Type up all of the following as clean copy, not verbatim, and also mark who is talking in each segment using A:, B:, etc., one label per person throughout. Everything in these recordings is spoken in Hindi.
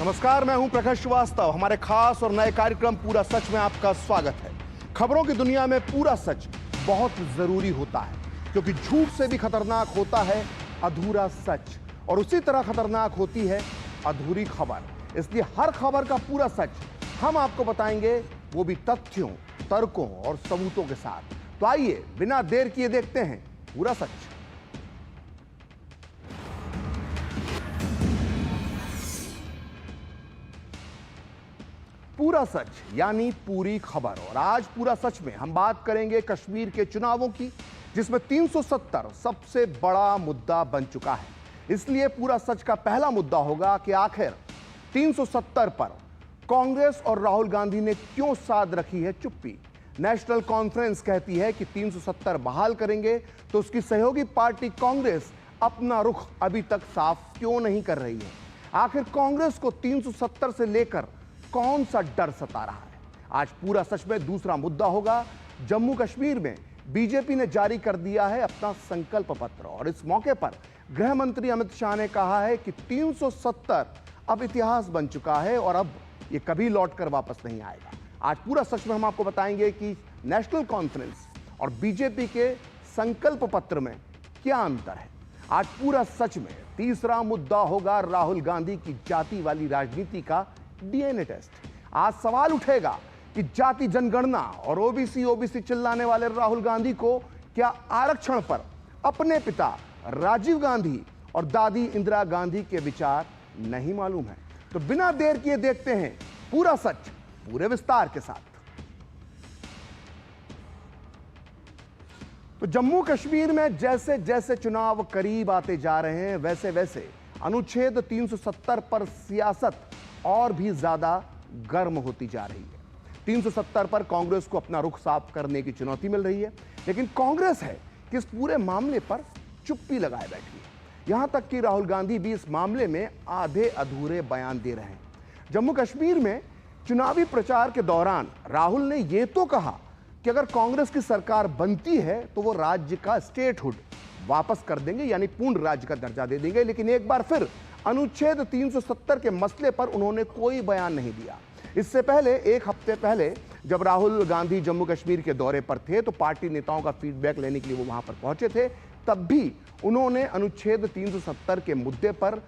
A: नमस्कार, मैं हूं प्रकाश श्रीवास्तव। हमारे खास और नए कार्यक्रम पूरा सच में आपका स्वागत है। खबरों की दुनिया में पूरा सच बहुत जरूरी होता है, क्योंकि झूठ से भी खतरनाक होता है अधूरा सच, और उसी तरह खतरनाक होती है अधूरी खबर। इसलिए हर खबर का पूरा सच हम आपको बताएंगे, वो भी तथ्यों, तर्कों और सबूतों के साथ। तो आइए बिना देर किए देखते हैं पूरा सच। पूरा सच यानी पूरी खबर। और आज पूरा सच में हम बात करेंगे कश्मीर के चुनावों की, जिसमें 370 सबसे बड़ा मुद्दा बन चुका है। इसलिए पूरा सच का पहला मुद्दा होगा कि आखिर 370 पर कांग्रेस और राहुल गांधी ने क्यों साध रखी है चुप्पी। नेशनल कॉन्फ्रेंस कहती है कि 370 बहाल करेंगे, तो उसकी सहयोगी पार्टी कांग्रेस अपना रुख अभी तक साफ क्यों नहीं कर रही है। आखिर कांग्रेस को 370 से लेकर कौन सा डर सता रहा है। आज पूरा सच में दूसरा मुद्दा होगा, जम्मू कश्मीर में बीजेपी ने जारी कर दिया है अपना संकल्प पत्र, और इस मौके पर गृह मंत्री अमित शाह ने कहा है कि 370 अब इतिहास बन चुका है और अब ये कभी लौटकर वापस नहीं आएगा। आज पूरा सच में हम आपको बताएंगे कि नेशनल कॉन्फ्रेंस और बीजेपी के संकल्प पत्र में क्या अंतर है। आज पूरा सच में तीसरा मुद्दा होगा राहुल गांधी की जाति वाली राजनीति का डीएनए टेस्ट। आज सवाल उठेगा कि जाति जनगणना और ओबीसी चिल्लाने वाले राहुल गांधी को क्या आरक्षण पर अपने पिता राजीव गांधी और दादी इंदिरा गांधी के विचार नहीं मालूम है। तो बिना देर किए देखते हैं पूरा सच पूरे विस्तार के साथ। तो जम्मू कश्मीर में जैसे जैसे चुनाव करीब आते जा रहे हैं, वैसे वैसे अनुच्छेद 370 पर सियासत और भी ज्यादा गर्म होती जा रही है। 370 पर कांग्रेस को अपना रुख साफ करने की चुनौती मिल रही है, लेकिन कांग्रेस है कि इस पूरे मामले पर चुप्पी लगाए बैठी है। यहां तक कि राहुल गांधी भी इस मामले में आधे अधूरे बयान दे रहे हैं। जम्मू कश्मीर में चुनावी प्रचार के दौरान राहुल ने यह तो कहा कि अगर कांग्रेस की सरकार बनती है तो वो राज्य का स्टेटहुड वापस कर देंगे, यानी पूर्ण राज्य का दर्जा दे देंगे। लेकिन एक बार फिर अनुच्छेद 370 के मसले पर उन्होंने कोई बयान नहीं दिया। इससे पहले एक हफ्ते पहले जब राहुल गांधी जम्मू कश्मीर के दौरे पर थे, तो पार्टी नेताओं का फीडबैक लेने के लिए वो वहां पर पहुंचे थे। तब भी उन्होंने अनुच्छेद 370 के मुद्दे पर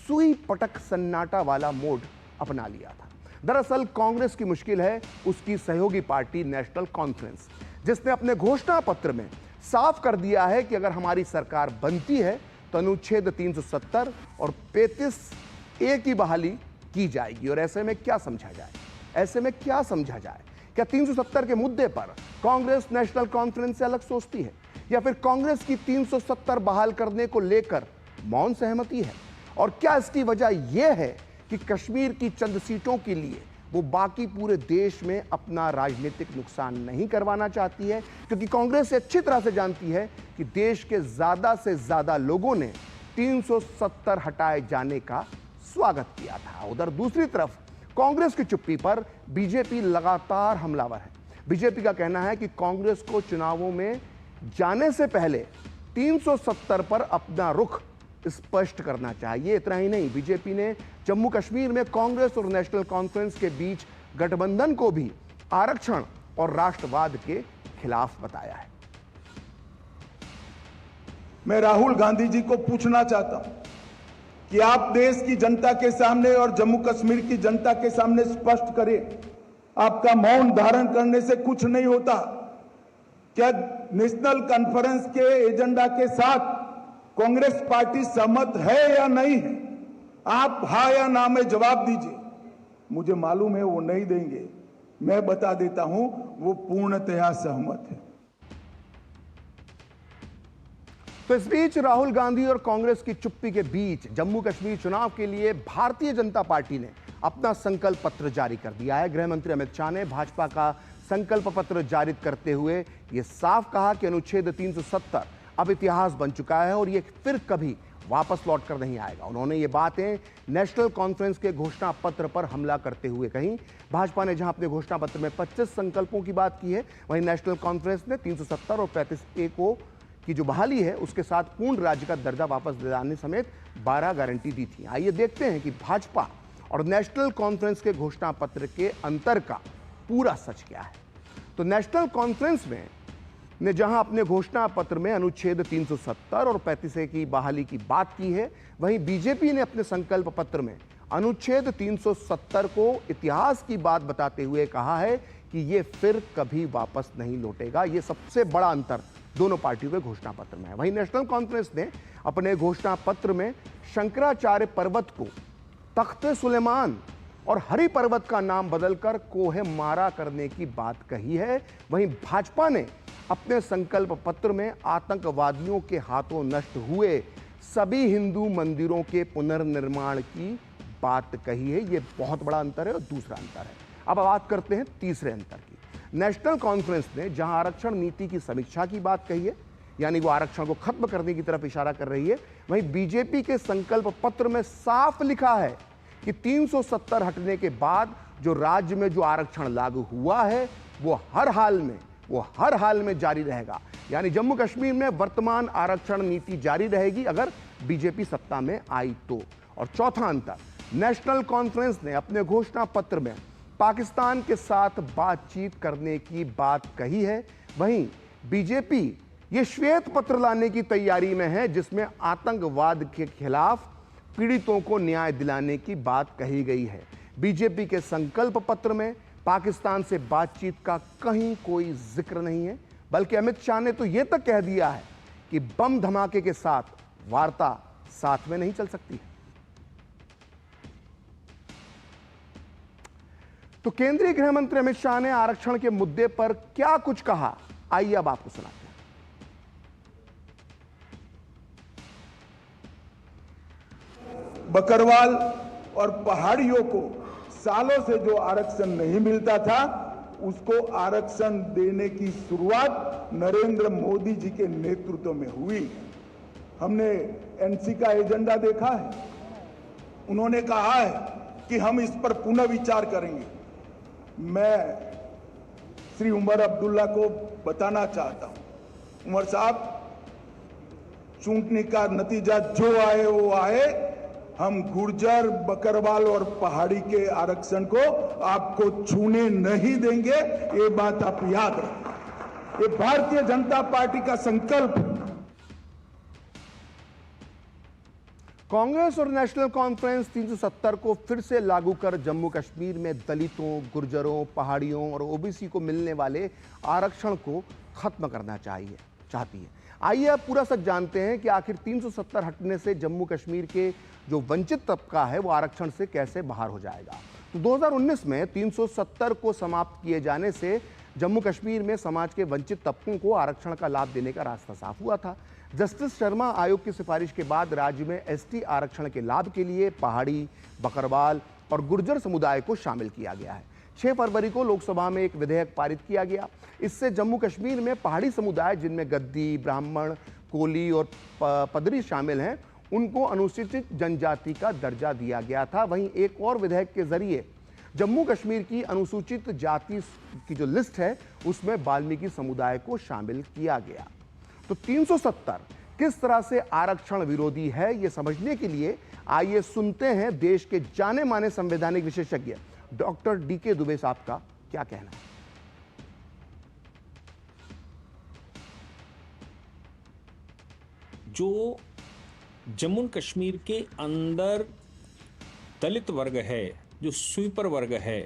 A: सुई पटक सन्नाटा वाला मोड अपना लिया था। दरअसल कांग्रेस की मुश्किल है उसकी सहयोगी पार्टी नेशनल कॉन्फ्रेंस, जिसने अपने घोषणा पत्र में साफ कर दिया है कि अगर हमारी सरकार बनती है तो अनुच्छेद 370 और 35A की बहाली की जाएगी। और ऐसे में क्या समझा जाए? क्या 370 के मुद्दे पर कांग्रेस नेशनल कॉन्फ्रेंस से अलग सोचती है, या फिर कांग्रेस की 370 बहाल करने को लेकर मौन सहमति है? और क्या इसकी वजह यह है कि कश्मीर की चंद सीटों के लिए वो बाकी पूरे देश में अपना राजनीतिक नुकसान नहीं करवाना चाहती है? क्योंकि कांग्रेस अच्छी तरह से जानती है कि देश के ज्यादा से ज्यादा लोगों ने 370 हटाए जाने का स्वागत किया था। उधर दूसरी तरफ कांग्रेस की चुप्पी पर बीजेपी लगातार हमलावर है। बीजेपी का कहना है कि कांग्रेस को चुनावों में जाने से पहले 370 पर अपना रुख स्पष्ट करना चाहिए। इतना ही नहीं, बीजेपी ने जम्मू कश्मीर में कांग्रेस और नेशनल कॉन्फ्रेंस के बीच गठबंधन को भी आरक्षण और राष्ट्रवाद के खिलाफ बताया है।
B: मैं राहुल गांधी जी को पूछना चाहता हूं कि आप देश की जनता के सामने और जम्मू कश्मीर की जनता के सामने स्पष्ट करें, आपका मौन धारण करने से कुछ नहीं होता। क्या नेशनल कॉन्फ्रेंस के एजेंडा के साथ कांग्रेस पार्टी सहमत है या नहीं है? आप हाँ या ना में जवाब दीजिए। मुझे मालूम है वो नहीं देंगे, मैं बता देता हूं वो पूर्णतया सहमत है।
A: तो इस बीच राहुल गांधी और कांग्रेस की चुप्पी के बीच जम्मू कश्मीर चुनाव के लिए भारतीय जनता पार्टी ने अपना संकल्प पत्र जारी कर दिया है। गृह मंत्री अमित शाह ने भाजपा का संकल्प पत्र जारी करते हुए यह साफ कहा कि अनुच्छेद 370 अब इतिहास बन चुका है और ये फिर कभी वापस लौट कर नहीं आएगा। उन्होंने ये बातें नेशनल कॉन्फ्रेंस के घोषणा पत्र पर हमला करते हुए कही। भाजपा ने जहां अपने घोषणा पत्र में 25 संकल्पों की बात की है, वहीं नेशनल कॉन्फ्रेंस ने 370 और 35A को की जो बहाली है उसके साथ पूर्ण राज्य का दर्जा वापस दिलाने समेत 12 गारंटी दी थी। आइए देखते हैं कि भाजपा और नेशनल कॉन्फ्रेंस के घोषणा पत्र के अंतर का पूरा सच क्या है। तो नेशनल कॉन्फ्रेंस ने जहां अपने घोषणा पत्र में अनुच्छेद 370 और 35A की बहाली की बात की है, वहीं बीजेपी ने अपने संकल्प पत्र में अनुच्छेद 370 को इतिहास की बात बताते हुए कहा है कि यह फिर कभी वापस नहीं लौटेगा। यह सबसे बड़ा अंतर दोनों पार्टियों के घोषणा पत्र में है। वहीं नेशनल कॉन्फ्रेंस ने अपने घोषणा पत्र में शंकराचार्य पर्वत को तख्ते सुलेमान और हरि पर्वत का नाम बदलकर कोहे मारा करने की बात कही है। वहीं भाजपा ने अपने संकल्प पत्र में आतंकवादियों के हाथों नष्ट हुए सभी हिंदू मंदिरों के पुनर्निर्माण की बात कही है। यह बहुत बड़ा अंतर है। और दूसरा अंतर है, अब बात करते हैं तीसरे अंतर की। नेशनल कॉन्फ्रेंस ने जहां आरक्षण नीति की समीक्षा की बात कही है, यानी वो आरक्षण को खत्म करने की तरफ इशारा कर रही है, वहीं बीजेपी के संकल्प पत्र में साफ लिखा है कि 370 हटने के बाद जो राज्य में जो आरक्षण लागू हुआ है वो हर हाल में जारी रहेगा। यानी जम्मू कश्मीर में वर्तमान आरक्षण नीति जारी रहेगी अगर बीजेपी सत्ता में आई तो। और चौथा अंतर, नेशनल कॉन्फ्रेंस ने अपने घोषणा पत्र में पाकिस्तान के साथ बातचीत करने की बात कही है। वहीं बीजेपी ये श्वेत पत्र लाने की तैयारी में है जिसमें आतंकवाद के खिलाफ पीड़ितों को न्याय दिलाने की बात कही गई है। बीजेपी के संकल्प पत्र में पाकिस्तान से बातचीत का कहीं कोई जिक्र नहीं है, बल्कि अमित शाह ने तो यह तक कह दिया है कि बम धमाके के साथ वार्ता साथ में नहीं चल सकती है। तो केंद्रीय गृह मंत्री अमित शाह ने आरक्षण के मुद्दे पर क्या कुछ कहा, आइए अब आपको सुनाते हैं।
B: बकरवाल और पहाड़ियों को सालों से जो आरक्षण नहीं मिलता था, उसको आरक्षण देने की शुरुआत नरेंद्र मोदी जी के नेतृत्व में हुई। हमने एनसी का एजेंडा देखा है, उन्होंने कहा है कि हम इस पर पुनः विचार करेंगे। मैं श्री उमर अब्दुल्ला को बताना चाहता हूं, उमर साहब, चूंटनी का नतीजा जो आए वो आए, हम गुर्जर, बकरवाल और पहाड़ी के आरक्षण को आपको छूने नहीं देंगे, ये बात आप याद रखें। ये भारतीय जनता पार्टी का संकल्प है।
A: कांग्रेस और नेशनल कॉन्फ्रेंस 370 को फिर से लागू कर जम्मू कश्मीर में दलितों, गुर्जरों, पहाड़ियों और ओबीसी को मिलने वाले आरक्षण को खत्म करना चाहती है। आइए अब पूरा सच जानते हैं कि आखिर 370 हटने से जम्मू कश्मीर के जो वंचित तबका है वो आरक्षण से कैसे बाहर हो जाएगा। तो 2019 में 370 को समाप्त किए जाने से जम्मू कश्मीर में समाज के वंचित तबकों को आरक्षण का लाभ देने का रास्ता साफ हुआ था। जस्टिस शर्मा आयोग की सिफारिश के बाद राज्य में एसटी आरक्षण के लाभ के लिए पहाड़ी, बकरवाल और गुर्जर समुदाय को शामिल किया गया है। 6 फरवरी को लोकसभा में एक विधेयक पारित किया गया। इससे जम्मू कश्मीर में पहाड़ी समुदाय, जिनमें गद्दी, ब्राह्मण, कोली और पदरी शामिल हैं, उनको अनुसूचित जनजाति का दर्जा दिया गया था। वहीं एक और विधेयक के जरिए जम्मू कश्मीर की अनुसूचित जाति की जो लिस्ट है उसमें वाल्मीकि समुदाय को शामिल किया गया। तो 370 किस तरह से आरक्षण विरोधी है, यह समझने के लिए आइए सुनते हैं देश के जाने माने संवैधानिक विशेषज्ञ डॉक्टर डीके दुबे साहब का क्या कहना है।
C: जो जम्मू कश्मीर के अंदर दलित वर्ग है, जो स्वीपर वर्ग है,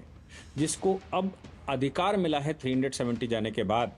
C: जिसको अब अधिकार मिला है 370 जाने के बाद,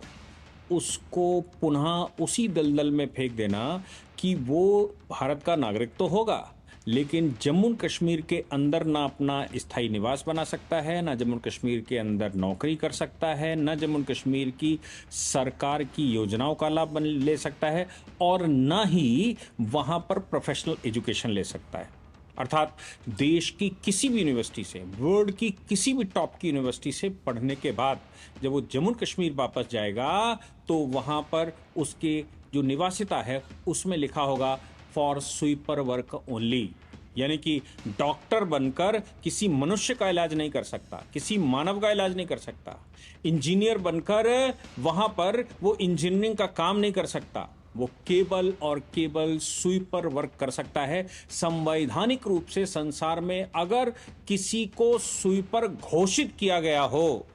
C: उसको पुनः उसी दलदल में फेंक देना कि वो भारत का नागरिक तो होगा लेकिन जम्मू कश्मीर के अंदर ना अपना स्थायी निवास बना सकता है, ना जम्मू कश्मीर के अंदर नौकरी कर सकता है, ना जम्मू कश्मीर की सरकार की योजनाओं का लाभ ले सकता है और ना ही वहाँ पर प्रोफेशनल एजुकेशन ले सकता है। अर्थात देश की किसी भी यूनिवर्सिटी से, वर्ल्ड की किसी भी टॉप की यूनिवर्सिटी से पढ़ने के बाद जब वो जम्मू कश्मीर वापस जाएगा तो वहाँ पर उसके जो निवासिता है उसमें लिखा होगा फॉर स्वीपर वर्क ओनली, यानी कि डॉक्टर बनकर किसी मनुष्य का इलाज नहीं कर सकता, किसी मानव का इलाज नहीं कर सकता, इंजीनियर बनकर वहां पर वो इंजीनियरिंग का काम नहीं कर सकता, वो केवल और केवल स्वीपर वर्क कर सकता है। संवैधानिक रूप से संसार में अगर किसी को स्वीपर घोषित किया गया हो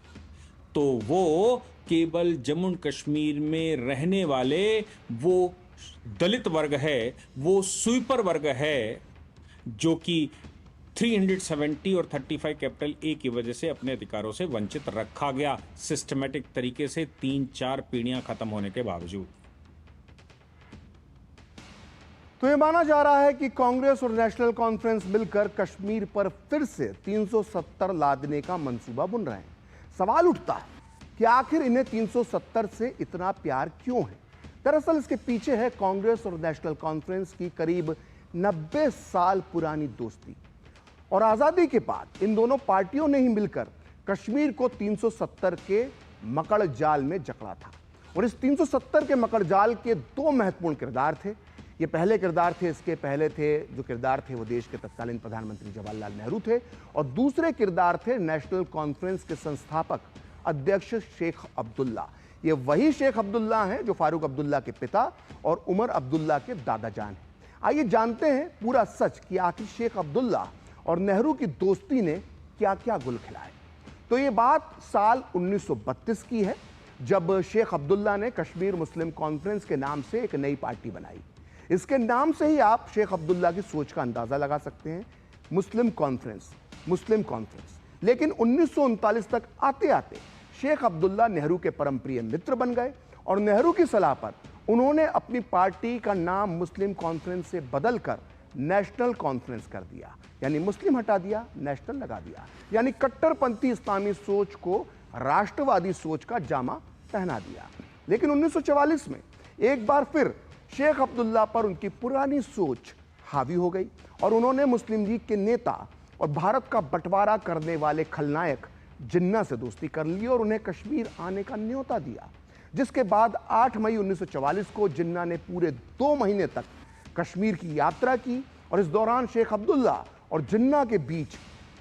C: तो वो केवल जम्मू एंड कश्मीर में रहने वाले वो दलित वर्ग है, वो स्वीपर वर्ग है जो कि 370 और 35 कैपिटल ए की वजह से अपने अधिकारों से वंचित रखा गया, सिस्टमैटिक तरीके से 3-4 पीढ़ियां खत्म होने के बावजूद।
A: तो यह माना जा रहा है कि कांग्रेस और नेशनल कॉन्फ्रेंस मिलकर कश्मीर पर फिर से 370 लादने का मंसूबा बुन रहे हैं। सवाल उठता है कि आखिर इन्हें 370 से इतना प्यार क्यों है। दरअसल इसके पीछे है कांग्रेस और नेशनल कॉन्फ्रेंस की करीब 90 साल पुरानी दोस्ती। और आजादी के बाद इन दोनों पार्टियों ने ही मिलकर कश्मीर को 370 के मकड़ जाल में जकड़ा था। और इस 370 के मकड़ जाल के दो महत्वपूर्ण किरदार थे। ये पहले किरदार थे, इसके पहले थे जो किरदार थे वो देश के तत्कालीन प्रधानमंत्री जवाहरलाल नेहरू थे, और दूसरे किरदार थे नेशनल कॉन्फ्रेंस के संस्थापक अध्यक्ष शेख अब्दुल्ला। ये वही शेख अब्दुल्ला हैं जो फारूक अब्दुल्ला के पिता और उमर अब्दुल्ला के दादाजान हैं। आइए जानते हैं पूरा सच कि आखिर शेख अब्दुल्ला और नेहरू की दोस्ती ने क्या क्या गुल खिलाए। तो ये बात साल 1932 की है, जब शेख अब्दुल्ला ने कश्मीर मुस्लिम कॉन्फ्रेंस के नाम से एक नई पार्टी बनाई। इसके नाम से ही आप शेख अब्दुल्ला की सोच का अंदाजा लगा सकते हैं, मुस्लिम कॉन्फ्रेंस, मुस्लिम कॉन्फ्रेंस। लेकिन 1939 तक आते आते शेख अब्दुल्ला नेहरू के परम प्रिय मित्र बन गए और नेहरू की सलाह पर उन्होंने अपनी पार्टी का नाम मुस्लिम कॉन्फ्रेंस से बदलकर नेशनल कॉन्फ्रेंस कर दिया। यानी मुस्लिम हटा दिया, नेशनल लगा दिया। यानी कट्टरपंथी इस्लामी सोच को राष्ट्रवादी सोच का जामा पहना दिया। लेकिन 1944 में एक बार फिर शेख अब्दुल्ला पर उनकी पुरानी सोच हावी हो गई और उन्होंने मुस्लिम लीग के नेता और भारत का बंटवारा करने वाले खलनायक जिन्ना से दोस्ती कर ली और उन्हें कश्मीर आने का न्योता दिया। जिसके बाद 8 मई 1944 को जिन्ना ने पूरे 2 महीने तक कश्मीर की यात्रा की और इस दौरान शेख अब्दुल्ला और जिन्ना के बीच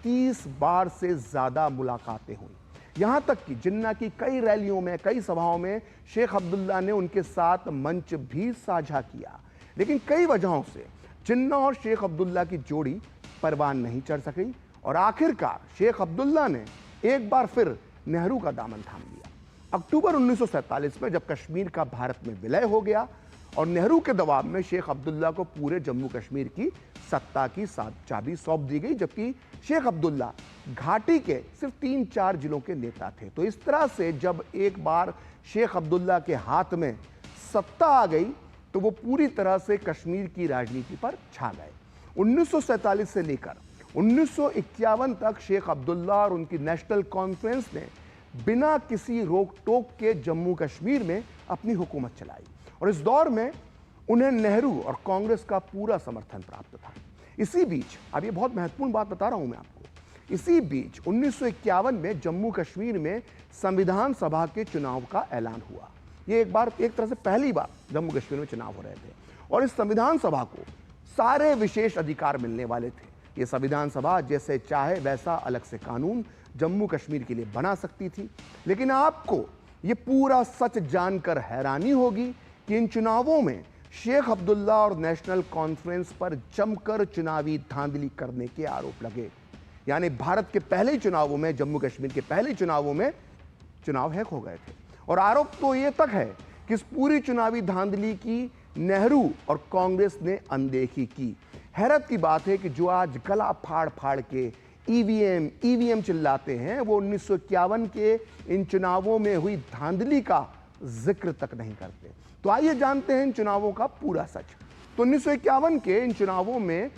A: 30 बार से ज्यादा मुलाकातें हुई। यहां तक कि जिन्ना की कई रैलियों में, कई सभाओं में शेख अब्दुल्ला ने उनके साथ मंच भी साझा किया। लेकिन कई वजहों से जिन्ना और शेख अब्दुल्ला की जोड़ी परवान नहीं चढ़ सकी और आखिरकार शेख अब्दुल्ला ने एक बार फिर नेहरू का दामन थाम लिया। अक्टूबर 1947 में जब कश्मीर का भारत में विलय हो गया और नेहरू के दबाव में शेख अब्दुल्ला को पूरे जम्मू कश्मीर की सत्ता की चाबी सौंप दी गई, जबकि शेख अब्दुल्ला घाटी के सिर्फ 3-4 जिलों के नेता थे। तो इस तरह से जब एक बार शेख अब्दुल्ला के हाथ में सत्ता आ गई तो वो पूरी तरह से कश्मीर की राजनीति पर छा गए। 1947 से लेकर 1951 तक शेख अब्दुल्ला और उनकी नेशनल कॉन्फ्रेंस ने बिना किसी रोक टोक के जम्मू कश्मीर में अपनी हुकूमत चलाई और इस दौर में उन्हें नेहरू और कांग्रेस का पूरा समर्थन प्राप्त था। इसी बीच, अब ये बहुत महत्वपूर्ण बात बता रहा हूं मैं आपको, इसी बीच 1951 में जम्मू कश्मीर में संविधान सभा के चुनाव का ऐलान हुआ। ये एक तरह से पहली बार जम्मू कश्मीर में चुनाव हो रहे थे और इस संविधान सभा को सारे विशेष अधिकार मिलने वाले थे। ये संविधान सभा जैसे चाहे वैसा अलग से कानून जम्मू कश्मीर के लिए बना सकती थी। लेकिन आपको ये पूरा सच जानकर हैरानी होगी कि इन चुनावों में शेख अब्दुल्ला और नेशनल कॉन्फ्रेंस पर जमकर चुनावी धांधली करने के आरोप लगे। यानी भारत के पहले चुनावों में, जम्मू कश्मीर के पहले चुनावों में चुनाव हैक हो गए थे और आरोप तो ये तक है कि इस पूरी चुनावी धांधली की नेहरू और कांग्रेस ने अनदेखी की। हैरत की बात है कि जो आज गला फाड़ फाड़ के ईवीएम चिल्लाते हैं, वो 1951 के इन चुनावों में हुई धांधली का जिक्र तक नहीं करते। तो आइए जानते हैं इन चुनावों का पूरा सच। तो 1951 के इन चुनावों में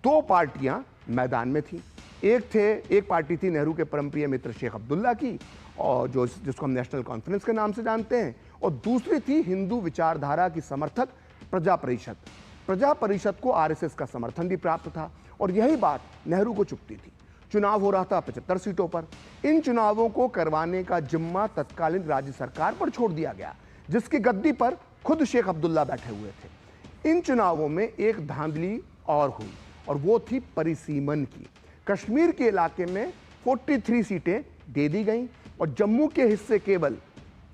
A: 2 पार्टियां मैदान में थी। एक पार्टी थी नेहरू के परमप्रिय मित्र शेख अब्दुल्ला की, और जिसको हम नेशनल कॉन्फ्रेंस के नाम से जानते हैं, और दूसरी थी हिंदू विचारधारा की समर्थक प्रजा परिषद। प्रजा परिषद को आरएसएस का समर्थन भी प्राप्त था और यही बात नेहरू को चुभती थी। चुनाव हो रहा था 75 सीटों पर। इन चुनावों को करवाने का जिम्मा तत्कालीन राज्य सरकार पर छोड़ दिया गया, जिसकी गद्दी पर खुद शेख अब्दुल्ला बैठे हुए थे। इन चुनावों में एक धांधली और हुई और वो थी परिसीमन की। कश्मीर के इलाके में 43 सीटें दे दी गईं और जम्मू के हिस्से केवल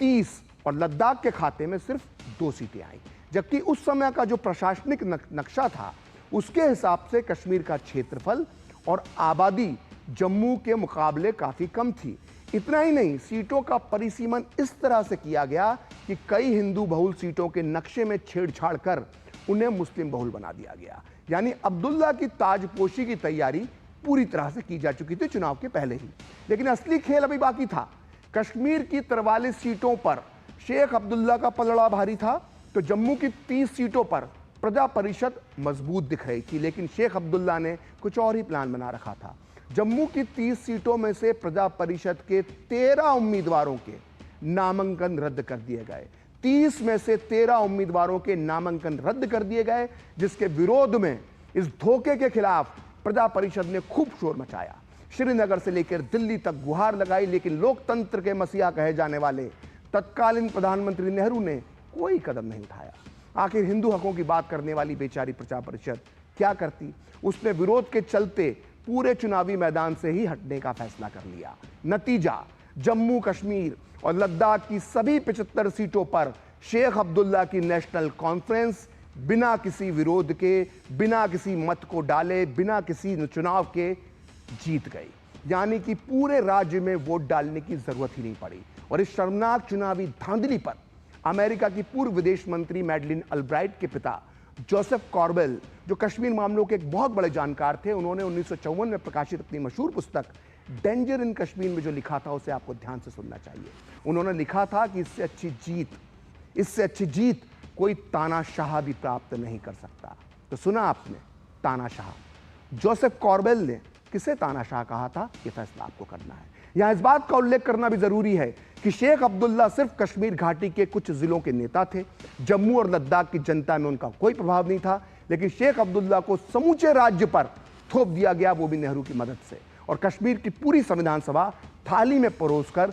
A: 30 और लद्दाख के खाते में सिर्फ 2 सीटें आई। जबकि उस समय का जो प्रशासनिक नक्शा था उसके हिसाब से कश्मीर का क्षेत्रफल और आबादी जम्मू के मुकाबले काफी कम थी। इतना ही नहीं, सीटों का परिसीमन इस तरह से किया गया कि कई हिंदू बहुल सीटों के नक्शे में छेड़छाड़ कर उन्हें मुस्लिम बहुल बना दिया गया। यानी अब्दुल्ला की ताजपोशी की तैयारी पूरी तरह से की जा चुकी थी चुनाव के पहले ही। लेकिन असली खेल अभी बाकी था। कश्मीर की 43 सीटों पर शेख अब्दुल्ला का पलड़ा भारी था, तो जम्मू की 30 सीटों पर प्रजा परिषद मजबूत दिख रही थी। लेकिन शेख अब्दुल्ला ने कुछ और ही प्लान बना रखा था। जम्मू की 30 सीटों में से प्रजा परिषद के 13 उम्मीदवारों के नामांकन रद्द कर दिए गए। 30 में से 13 उम्मीदवारों के नामांकन रद्द कर दिए गए, जिसके विरोध में इस धोखे के खिलाफ प्रजा परिषद ने खूब शोर मचाया। श्रीनगर से लेकर दिल्ली तक गुहार लगाई, लेकिन लोकतंत्र के मसीहा कहे जाने वाले तत्कालीन प्रधानमंत्री नेहरू ने कोई कदम नहीं उठाया। आखिर हिंदू हकों की बात करने वाली बेचारी प्रजा परिषद क्या करती? उसने विरोध के चलते पूरे चुनावी मैदान से ही हटने का फैसला कर लिया। नतीजा, जम्मू कश्मीर और लद्दाख की सभी 75 सीटों पर शेख अब्दुल्ला की नेशनल कॉन्फ्रेंस बिना किसी विरोध के, बिना किसी मत को डाले, बिना किसी चुनाव के जीत गई। यानी कि पूरे राज्य में वोट डालने की जरूरत ही नहीं पड़ी। और इस शर्मनाक चुनावी धांधली पर अमेरिका की पूर्व विदेश मंत्री मैडलिन अल्ब्राइट के पिता जोसेफ कॉर्बेल, जो कश्मीर मामलों के एक बहुत बड़े जानकार थे, उन्होंने 1954 में प्रकाशित अपनी मशहूर पुस्तक डेंजर इन कश्मीर में जो लिखा था उसे आपको ध्यान से सुनना चाहिए। उन्होंने लिखा था कि इससे अच्छी जीत कोई तानाशाह भी प्राप्त नहीं कर सकता। तो सुना आपने, तानाशाह। जोसेफ कॉर्बेल ने किसे तानाशाह कहा था, यह फैसला आपको करना है। यहां इस बात का उल्लेख करना भी जरूरी है कि शेख अब्दुल्ला सिर्फ कश्मीर घाटी के कुछ जिलों के नेता थे। जम्मू और लद्दाख की जनता में उनका कोई प्रभाव नहीं था। लेकिन शेख अब्दुल्ला को समूचे राज्य पर थोप दिया गया, वो भी नेहरू की मदद से। और कश्मीर की पूरी संविधान सभा थाली में परोसकर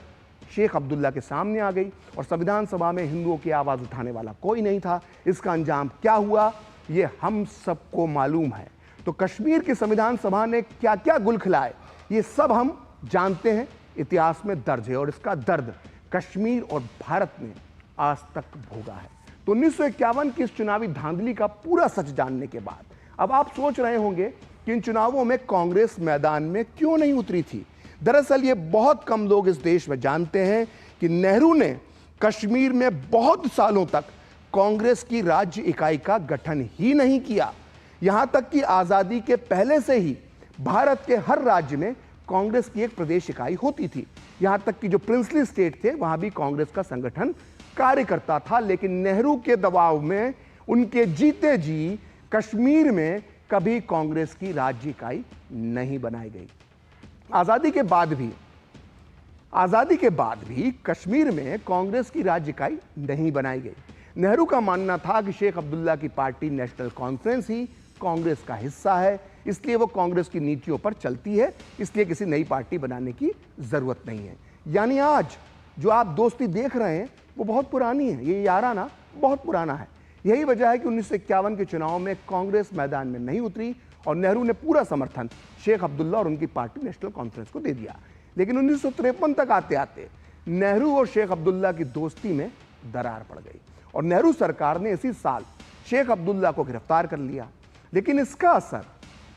A: शेख अब्दुल्ला के सामने आ गई। और संविधान सभा में हिंदुओं की आवाज उठाने वाला कोई नहीं था। इसका अंजाम क्या हुआ, ये हम सबको मालूम है। तो कश्मीर की संविधान सभा ने क्या क्या गुल खिलाए, ये सब हम जानते हैं, इतिहास में दर्ज है। और इसका दर्द कश्मीर और भारत ने आज तक भोगा है। तो 1951 की इस चुनावी धांधली का पूरा सच जानने के बाद अब आप सोच रहे होंगे कि इन चुनावों में कांग्रेस मैदान में क्यों नहीं उतरी थी। दरअसल ये बहुत कम लोग इस देश में जानते हैं कि नेहरू ने कश्मीर में बहुत सालों तक कांग्रेस की राज्य इकाई का गठन ही नहीं किया। यहां तक कि आजादी के पहले से ही भारत के हर राज्य में कांग्रेस की एक प्रदेश इकाई होती थी। यहां तक कि जो प्रिंसली स्टेट थे वहां भी कांग्रेस का संगठन कार्य करता था। लेकिन नेहरू के दबाव में उनके जीते जी कश्मीर में कभी कांग्रेस की राज्य इकाई नहीं बनाई गई। आजादी के बाद भी कश्मीर में कांग्रेस की राज्य इकाई नहीं बनाई गई। नेहरू का मानना था कि शेख अब्दुल्ला की पार्टी नेशनल कॉन्फ्रेंस ही कांग्रेस का हिस्सा है, इसलिए वो कांग्रेस की नीतियों पर चलती है, इसलिए किसी नई पार्टी बनाने की जरूरत नहीं है। यानी आज जो आप दोस्ती देख रहे हैं वो बहुत पुरानी है, ये याराना बहुत पुराना है। यही वजह है कि 1951 के चुनाव में कांग्रेस मैदान में नहीं उतरी और नेहरू ने पूरा समर्थन शेख अब्दुल्ला और उनकी पार्टी नेशनल कॉन्फ्रेंस को दे दिया। लेकिन 1953 तक आते आते नेहरू और शेख अब्दुल्ला की दोस्ती में दरार पड़ गई और नेहरू सरकार ने इसी साल शेख अब्दुल्ला को गिरफ्तार कर लिया। लेकिन इसका असर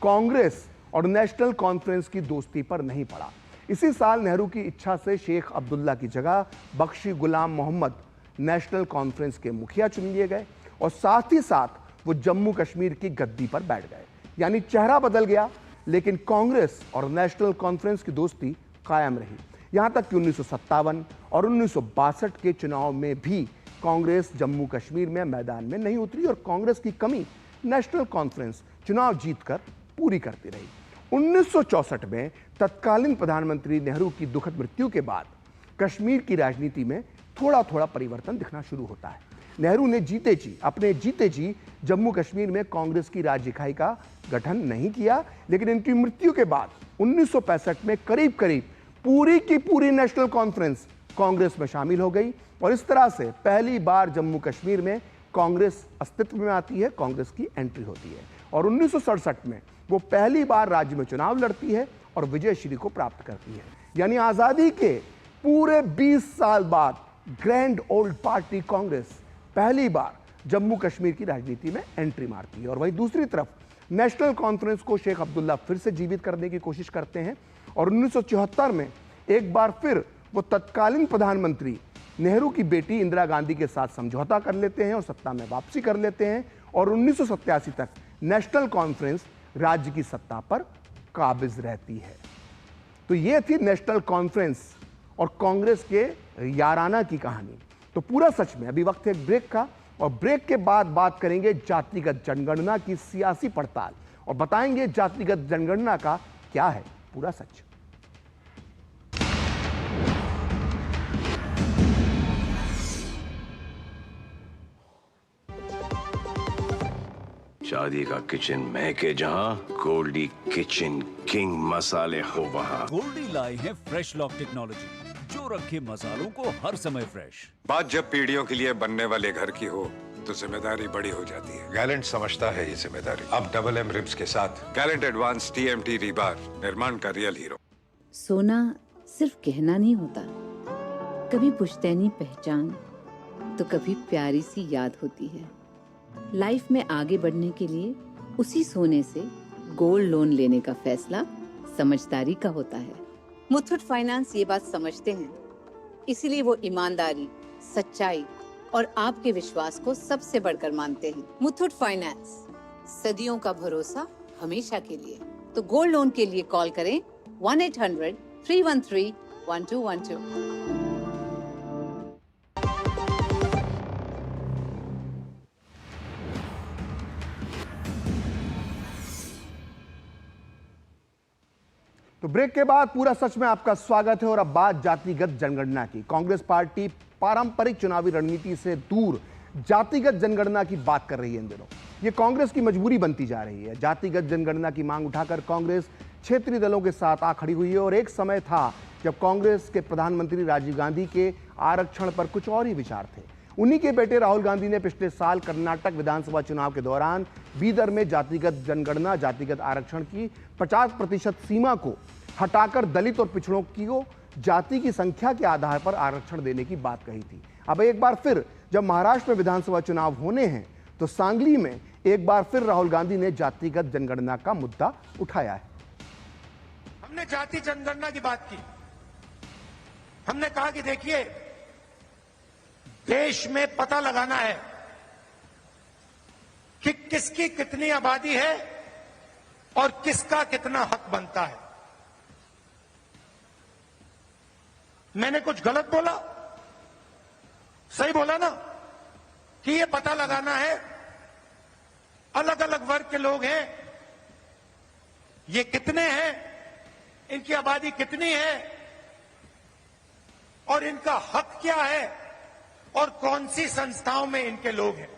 A: कांग्रेस और नेशनल कॉन्फ्रेंस की दोस्ती पर नहीं पड़ा। इसी साल नेहरू की इच्छा से शेख अब्दुल्ला की जगह बख्शी गुलाम मोहम्मद नेशनल कॉन्फ्रेंस के मुखिया चुन लिए गए और साथ ही साथ वो जम्मू कश्मीर की गद्दी पर बैठ गए। यानी चेहरा बदल गया, लेकिन कांग्रेस और नेशनल कॉन्फ्रेंस की दोस्ती कायम रही। यहां तक कि 1957 और 1962 के चुनाव में भी कांग्रेस जम्मू कश्मीर में मैदान में नहीं उतरी और कांग्रेस की कमी नेशनल कॉन्फ्रेंस चुनाव जीतकर पूरी करती रही। 1964 में तत्कालीन प्रधानमंत्री नेहरू की दुखद मृत्यु के बाद कश्मीर की राजनीति में थोड़ा थोड़ा परिवर्तन दिखना शुरू होता है। नेहरू ने अपने जीते जी जम्मू कश्मीर में कांग्रेस की राज्य इकाई का गठन नहीं किया, लेकिन इनकी मृत्यु के बाद 1965 में करीब करीब पूरी की पूरी नेशनल कॉन्फ्रेंस कांग्रेस में शामिल हो गई और इस तरह से पहली बार जम्मू कश्मीर में कांग्रेस अस्तित्व में आती है, कांग्रेस की एंट्री होती है और 1967 में वो पहली बार राज्य में चुनाव लड़ती है और विजयश्री को प्राप्त करती है। यानी आजादी के पूरे 20 साल बाद ग्रैंड ओल्ड पार्टी कांग्रेस पहली बार जम्मू कश्मीर की राजनीति में एंट्री मारती है। और वहीं दूसरी तरफ नेशनल कॉन्फ्रेंस को शेख अब्दुल्ला फिर से जीवित करने की कोशिश करते हैं और 1974 में एक बार फिर वो तत्कालीन प्रधानमंत्री नेहरू की बेटी इंदिरा गांधी के साथ समझौता कर लेते हैं और सत्ता में वापसी कर लेते हैं और 1987 तक नेशनल कॉन्फ्रेंस राज्य की सत्ता पर काबिज रहती है। तो ये थी नेशनल कॉन्फ्रेंस और कांग्रेस के याराना की कहानी। तो पूरा सच में अभी वक्त है एक ब्रेक का, और ब्रेक के बाद बात करेंगे जातिगत जनगणना की सियासी पड़ताल और बताएंगे जातिगत जनगणना का क्या है पूरा सच।
D: शादी का किचन महके जहां, गोल्डी किचन किंग मसाले हो वहां।
E: गोल्डी लाए हैं फ्रेश लॉक टेक्नोलॉजी जो रखे मसालों को हर समय फ्रेश।
F: बात जब पीढ़ियों के लिए बनने वाले घर की हो तो जिम्मेदारी बड़ी हो जाती है। गैलेंट समझता है ये जिम्मेदारी। अब डबल एम रिब्स के साथ गैलेंट एडवांस TMT रीबार, निर्माण का रियल हीरो।
G: सोना सिर्फ गहना नहीं होता, कभी पुश्तैनी पहचान तो कभी प्यारी सी याद होती है। लाइफ में आगे बढ़ने के लिए उसी सोने से गोल्ड लोन लेने का फैसला समझदारी का होता है। मुथूट फाइनेंस ये बात समझते हैं, इसीलिए वो ईमानदारी, सच्चाई और आपके विश्वास को सबसे बढ़कर मानते हैं। मुथूट फाइनेंस, सदियों का भरोसा हमेशा के लिए। तो गोल्ड लोन के लिए कॉल करें 1-800-313-1212।
A: तो ब्रेक के बाद पूरा सच में आपका स्वागत है और अब बात जातिगत जनगणना की। कांग्रेस पार्टी पारंपरिक चुनावी रणनीति से दूर जातिगत जनगणना की बात कर रही है इन दिनों। ये कांग्रेस की मजबूरी बनती जा रही है। जातिगत जनगणना की मांग उठाकर कांग्रेस क्षेत्रीय दलों के साथ आ खड़ी हुई है और एक समय था जब कांग्रेस के प्रधानमंत्री राजीव गांधी के आरक्षण पर कुछ और ही विचार थे। उन्हीं के बेटे राहुल गांधी ने पिछले साल कर्नाटक विधानसभा चुनाव के दौरान बीदर में जातिगत जनगणना, जातिगत आरक्षण की 50% सीमा को हटाकर दलित और पिछड़ों को जाति की संख्या के आधार पर आरक्षण देने की बात कही थी। अब एक बार फिर जब महाराष्ट्र में विधानसभा चुनाव होने हैं तो सांगली में एक बार फिर राहुल गांधी ने जातिगत जनगणना का मुद्दा उठाया है।
H: हमने जाति जनगणना की बात की। हमने कहा कि देखिए, देश में पता लगाना है कि किसकी कितनी आबादी है और किसका कितना हक बनता है। मैंने कुछ गलत बोला? सही बोला ना कि ये पता लगाना है, अलग अलग वर्ग के लोग हैं, ये कितने हैं, इनकी आबादी कितनी है और इनका हक क्या है और कौन सी संस्थाओं में इनके लोग हैं।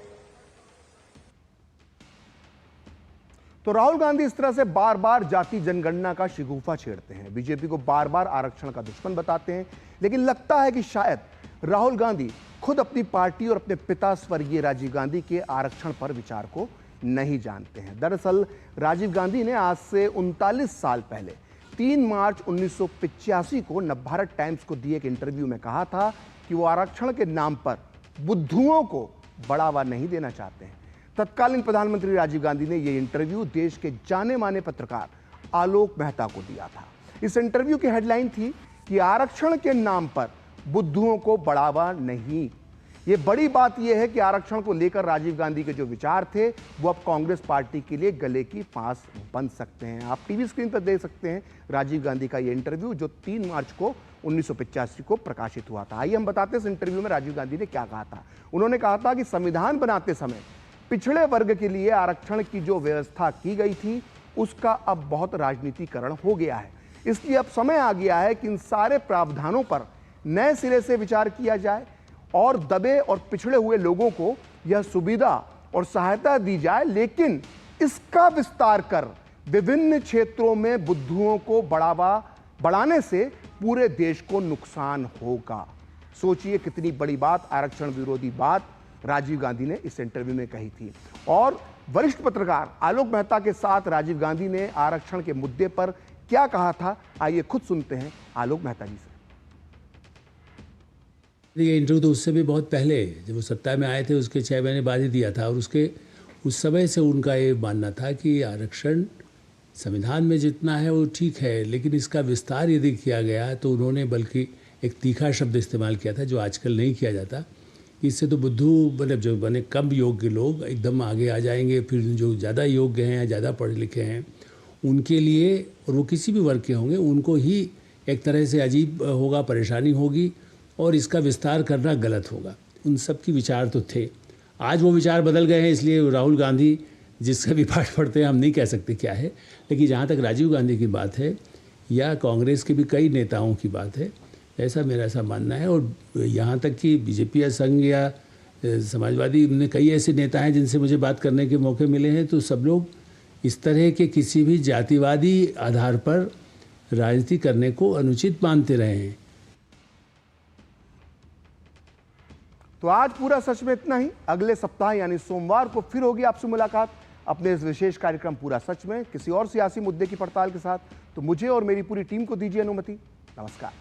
A: तो राहुल गांधी इस तरह से बार बार जाति जनगणना का शिगुफा छेड़ते हैं, बीजेपी को बार बार आरक्षण का दुश्मन बताते हैं, लेकिन लगता है कि शायद राहुल गांधी खुद अपनी पार्टी और अपने पिता स्वर्गीय राजीव गांधी के आरक्षण पर विचार को नहीं जानते हैं। दरअसल राजीव गांधी ने आज से 39 साल पहले 3 मार्च 1985 को नवभारत टाइम्स को दिए एक इंटरव्यू में कहा था कि वो आरक्षण के नाम पर बुद्धुओं को बढ़ावा नहीं देना चाहते हैं। तत्कालीन प्रधानमंत्री राजीव गांधी ने यह इंटरव्यू देश के जाने माने पत्रकार आलोक मेहता को दिया था। इस इंटरव्यू की हेडलाइन थी कि आरक्षण के नाम पर बुद्धुओं को बढ़ावा नहीं। ये बड़ी बात यह है कि आरक्षण को लेकर राजीव गांधी के जो विचार थे वो अब कांग्रेस पार्टी के लिए गले की फांस बन सकते हैं। आप टीवी स्क्रीन पर देख सकते हैं राजीव गांधी का ये इंटरव्यू जो 3 मार्च को 1985 को प्रकाशित हुआ था। आइए हम बताते हैं इस इंटरव्यू में राजीव गांधी ने क्या कहा था। उन्होंने कहा था कि संविधान बनाते समय पिछड़े वर्ग के लिए आरक्षण की जो व्यवस्था की गई थी उसका अब बहुत राजनीतिकरण हो गया है, इसलिए अब समय आ गया है कि इन सारे प्रावधानों पर नए सिरे से विचार किया जाए और दबे और पिछड़े हुए लोगों को यह सुविधा और सहायता दी जाए, लेकिन इसका विस्तार कर विभिन्न क्षेत्रों में बुद्धुओं को बढ़ाने से पूरे देश को नुकसान होगा। सोचिए कितनी बड़ी बात, आरक्षण विरोधी बात राजीव गांधी ने इस इंटरव्यू में कही थी। और वरिष्ठ पत्रकार आलोक मेहता के साथ राजीव गांधी ने आरक्षण के मुद्दे पर क्या कहा था, आइए खुद सुनते हैं आलोक मेहता जी से।
I: ये इंटरव्यू तो उससे भी बहुत पहले, जब वो सत्ता में आए थे उसके 6 महीने बाद ही दिया था, और उसके उस समय से उनका ये मानना था कि आरक्षण संविधान में जितना है वो ठीक है, लेकिन इसका विस्तार यदि किया गया तो उन्होंने बल्कि एक तीखा शब्द इस्तेमाल किया था जो आजकल नहीं किया जाता। इससे तो बुद्धू मतलब जो बने कम योग्य लोग एकदम आगे आ जाएंगे, फिर जो ज़्यादा योग्य हैं, ज़्यादा पढ़े लिखे हैं उनके लिए, और वो किसी भी वर्ग के होंगे, उनको ही एक तरह से अजीब होगा, परेशानी होगी, और इसका विस्तार करना गलत होगा। उन सब की विचार तो थे। आज वो विचार बदल गए हैं, इसलिए राहुल गांधी जिसका भी पाठ पढ़ते हैं हम नहीं कह सकते क्या है, लेकिन जहाँ तक राजीव गांधी की बात है या कांग्रेस के भी कई नेताओं की बात है, ऐसा मेरा ऐसा मानना है। और यहाँ तक कि बीजेपी या संघ या समाजवादी में कई ऐसे नेता हैं जिनसे मुझे बात करने के मौके मिले हैं, तो सब लोग इस तरह के किसी भी जातिवादी आधार पर राजनीति करने को अनुचित मानते रहे हैं।
A: तो आज पूरा सच में इतना ही। अगले सप्ताह यानी सोमवार को फिर होगी आपसे मुलाकात अपने इस विशेष कार्यक्रम पूरा सच में किसी और सियासी मुद्दे की पड़ताल के साथ। तो मुझे और मेरी पूरी टीम को दीजिए अनुमति। नमस्कार।